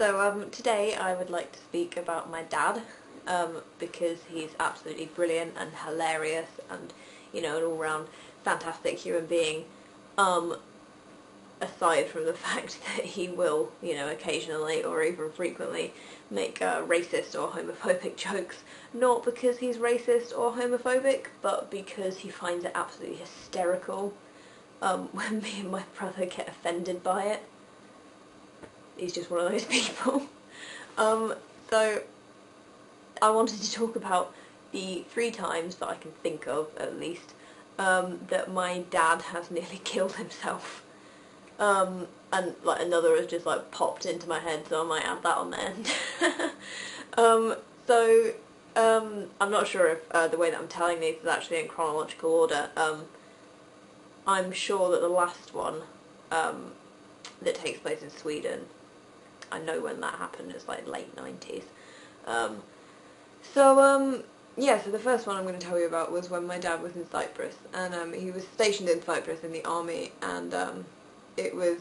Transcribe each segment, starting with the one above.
Today I would like to speak about my dad, because he's absolutely brilliant and hilarious and, an all-round fantastic human being, aside from the fact that he will, occasionally or even frequently make racist or homophobic jokes, not because he's racist or homophobic, but because he finds it absolutely hysterical when me and my brother get offended by it. He's just one of those people. So I wanted to talk about the 3 times that I can think of, at least, that my dad has nearly killed himself. And another has just popped into my head, so I might add that on there. I'm not sure if the way that I'm telling these is actually in chronological order. I'm sure that the last one that takes place in Sweden, I know when that happened, it's late 90s. So the first one I'm going to tell you about was when my dad was in Cyprus, and he was stationed in Cyprus in the army, and it was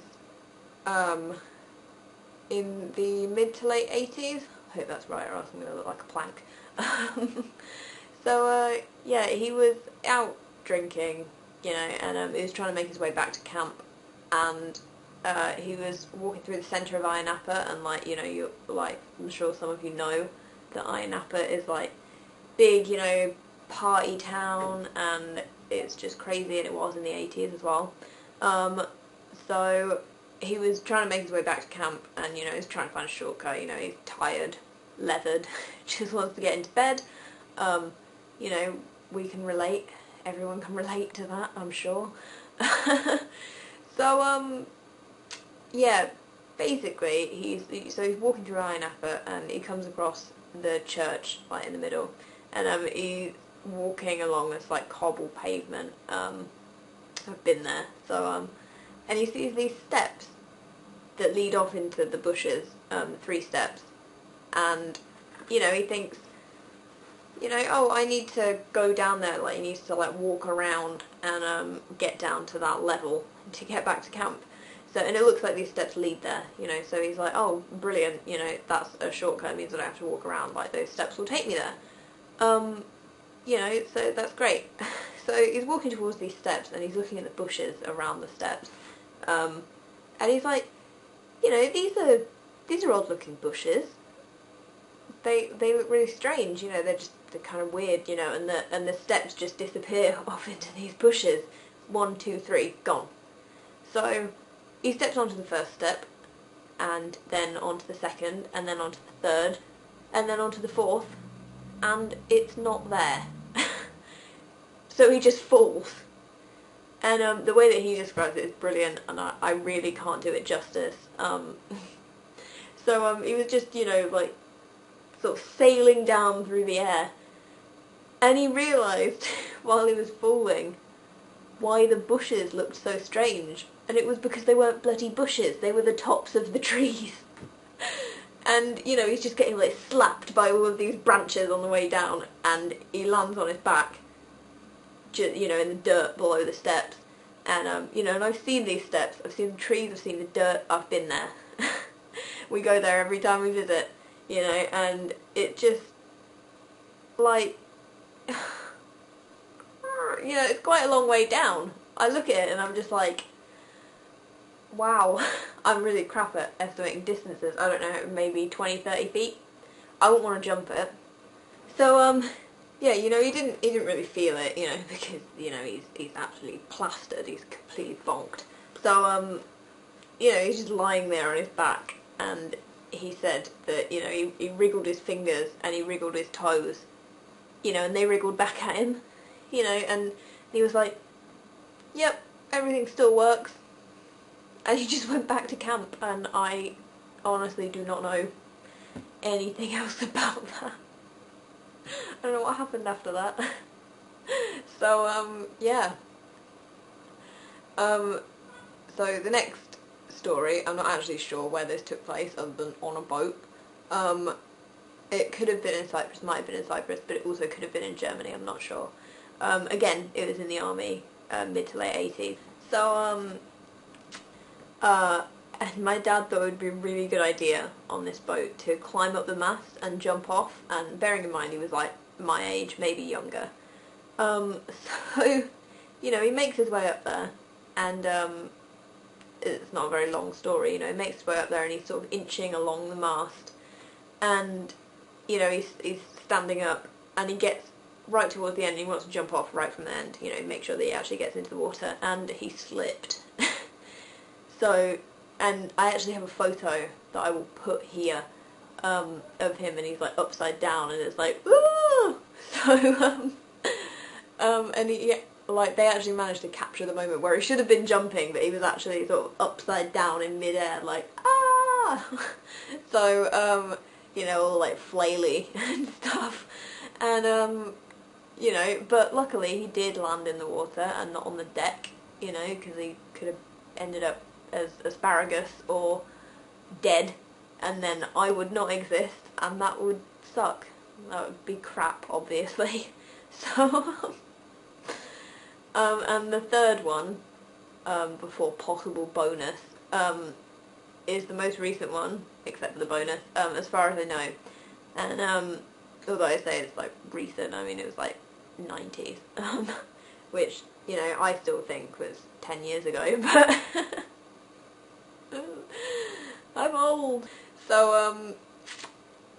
in the mid to late 80s. I hope that's right, or else I'm going to look like a plank. He was out drinking, and he was trying to make his way back to camp, and he was walking through the centre of Ayia Napa, and I'm sure some of you know that Ayia Napa is big, party town, and it's just crazy, and it was in the 80s as well. So he was trying to make his way back to camp, and he's trying to find a shortcut. He's tired, leathered, just wants to get into bed. We can relate. Everyone can relate to that, I'm sure. Basically he's walking through Ayia Napa, and he comes across the church in the middle, and he's walking along this cobble pavement. I've been there. And he sees these steps that lead off into the bushes, 3 steps, and he thinks, oh, I need to go down there. He needs to walk around and get down to that level to get back to camp. And it looks like these steps lead there, so he's like, oh, brilliant, that's a shortcut, it means I don't have to walk around, those steps will take me there. So that's great. So he's walking towards these steps, and he's looking at the bushes around the steps, and he's like, these are odd looking bushes. They look really strange, they're kind of weird, and the steps just disappear off into these bushes. 1, 2, 3, gone. So he steps onto the first step, and then onto the second, and then onto the third, and then onto the fourth, and it's not there. So he just falls. And the way that he describes it is brilliant, and I really can't do it justice. He was just, sort of sailing down through the air, and he realised while he was falling why the bushes looked so strange, and it was because they weren't bloody bushes, they were the tops of the trees. And, he's just getting slapped by all of these branches on the way down, and he lands on his back, in the dirt below the steps. And, and I've seen these steps, I've seen the trees, I've seen the dirt, I've been there. We go there every time we visit, and it just, it's quite a long way down. I look at it and I'm just like, wow, I'm really crap at estimating distances. I don't know, maybe 20, 30 feet. I wouldn't want to jump it. So, he didn't really feel it, because, he's absolutely plastered, he's completely bonked. So, he's just lying there on his back, and he said that, he wriggled his fingers and he wriggled his toes, and they wriggled back at him, and he was like, yep, everything still works. And he just went back to camp, and I honestly do not know anything else about that. I don't know what happened after that. So the next story, I'm not actually sure where this took place other than on a boat. It could have been in Cyprus, might have been in Cyprus, but it also could have been in Germany, I'm not sure. Again, it was in the army, mid to late 80s. So, and my dad thought it would be a really good idea on this boat to climb up the mast and jump off, and bearing in mind he was like my age, maybe younger. So, you know, he makes his way up there, and it's not a very long story, you know, he makes his way up there and he's sort of inching along the mast, and, you know, he's standing up, and he gets right towards the end and he wants to jump off right from the end, you know, make sure that he actually gets into the water, and he slipped. So, and I actually have a photo that I will put here of him, and he's like upside down, and it's like, ooh! So, and he, like, they actually managed to capture the moment where he should have been jumping, but he was actually sort of upside down in midair, like, ah! So, you know, all like flaily and stuff, and, you know, but luckily he did land in the water and not on the deck, you know, because he could have ended up as asparagus or dead, and then I would not exist, and that would suck. That would be crap, obviously. So, and the third one, before possible bonus, is the most recent one, except for the bonus, as far as I know. And, although I say it's like recent, I mean it was like 90s, which, you know, I still think was 10 years ago, but I'm old. So,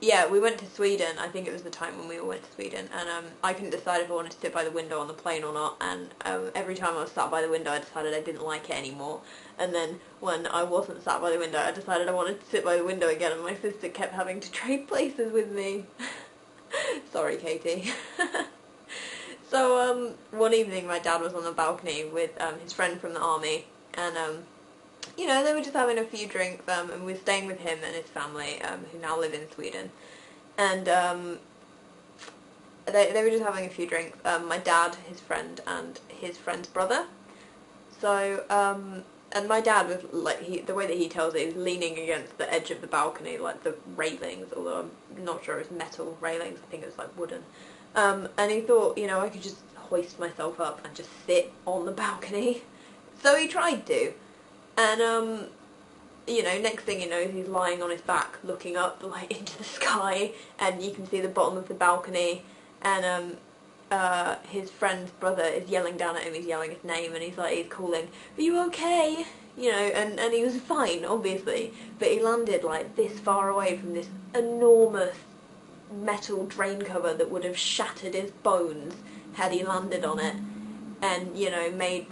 yeah, we went to Sweden. I think it was the time when we all went to Sweden, and I couldn't decide if I wanted to sit by the window on the plane or not, and every time I was sat by the window I decided I didn't like it anymore, and then when I wasn't sat by the window I decided I wanted to sit by the window again, and my sister kept having to trade places with me. Sorry, Katie. So, one evening my dad was on the balcony with his friend from the army, and you know, they were just having a few drinks, and we were staying with him and his family, who now live in Sweden, and they were just having a few drinks, my dad, his friend, and his friend's brother. So, and my dad was, like, the way that he tells it, he was leaning against the edge of the balcony, like the railings, although I'm not sure it was metal railings, I think it was like wooden, and he thought, you know, I could just hoist myself up and just sit on the balcony. So he tried to. And, you know, next thing you know, he's lying on his back, looking up, like, into the sky, and you can see the bottom of the balcony, and, his friend's brother is yelling down at him, he's yelling his name, and he's calling, "Are you okay?" You know, and he was fine, obviously, but he landed, like, this far away from this enormous metal drain cover that would have shattered his bones had he landed on it, and, you know, made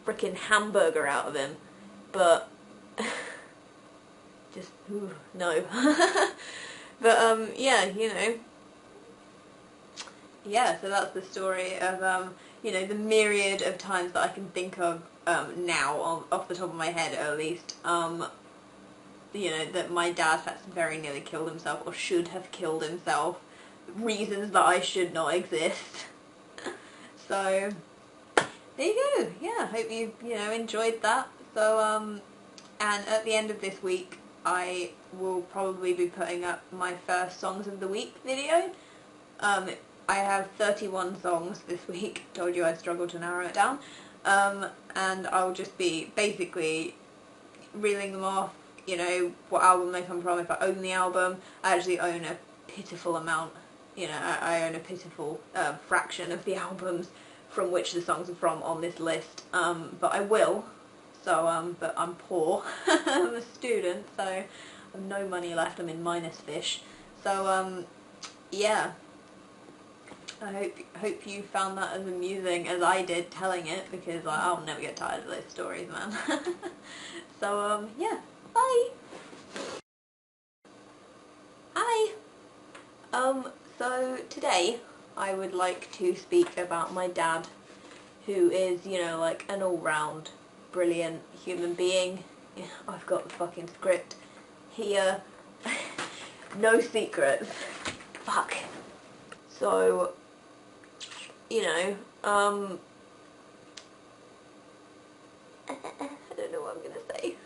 frickin' hamburger out of him. But just no. But yeah, you know, yeah. So that's the story of you know, the myriad of times that I can think of now, off the top of my head at least. You know, that my dad has very nearly killed himself, or should have killed himself. Reasons that I should not exist. So there you go. Yeah, hope you know, enjoyed that. So, and at the end of this week, I will probably be putting up my first Songs of the Week video. I have 31 songs this week. Told you I struggled to narrow it down. And I'll just be basically reeling them off, you know, what album they come from, if I own the album. I actually own a pitiful amount, you know, I own a pitiful fraction of the albums from which the songs are from on this list, but I will. So, but I'm poor. I'm a student, so I have no money left. I'm in minus fish. So, yeah. I hope you found that as amusing as I did telling it, because I'll never get tired of those stories, man. So, yeah. Bye! Hi! So today I would like to speak about my dad, who is, you know, like an all-round brilliant human being. Yeah, I've got the fucking script here. No secrets. Fuck. So, you know, I don't know what I'm gonna say.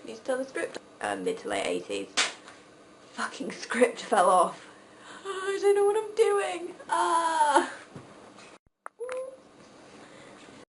Need to tell the script. Mid to late 80s. Fucking script fell off. I don't know what I'm doing. Ah.